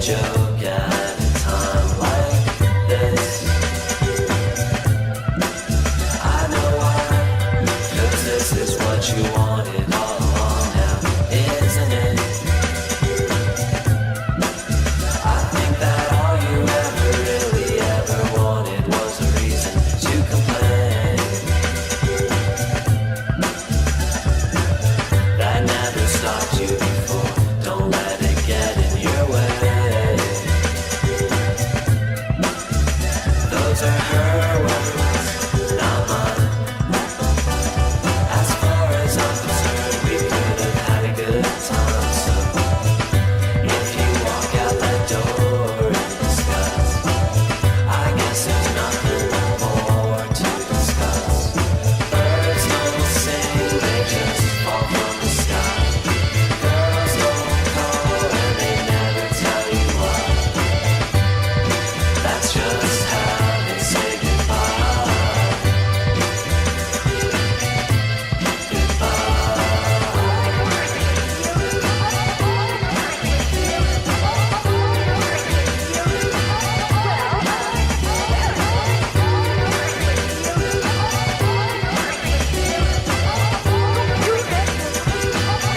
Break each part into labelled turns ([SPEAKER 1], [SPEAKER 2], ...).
[SPEAKER 1] joke at a time like this. I know why, 'cause this is what you wanted all along now, isn't it? I think that all you ever really ever wanted was a reason to complain. That never stopped you before. Don't let it get in your way. Those are her words, not mine. As far as I'm concerned, we could have had a good time. So if you walk out that door in disgust, I guess there's nothing more to discuss. Birds don't sing, they just fall from the sky. Girls don't call and they never tell you why. That's just how they say goodbye.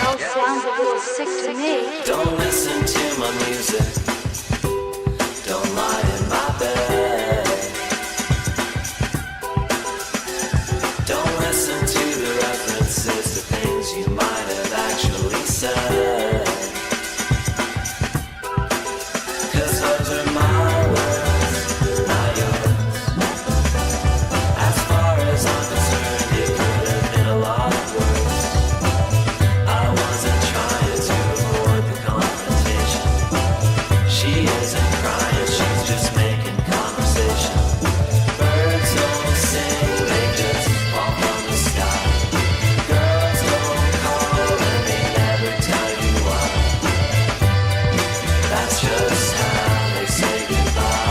[SPEAKER 2] All sounds a little sick to me.
[SPEAKER 1] Don't listen to my music. Don't lie in my bed. Don't listen to the references to things you might have actually said. 'Cause those are my words, not yours. As far as I'm concerned, it could have been a lot worse. I wasn't trying to avoid the confrontation. She isn't crying, she's just making conversation. Birds don't sing, they just fall from the sky. Girls don't call and they never tell you why. That's just how they say goodbye.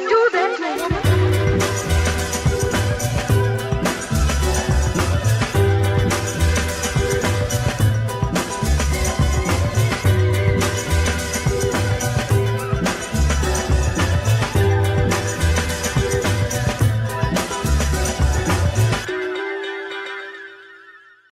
[SPEAKER 2] Do that,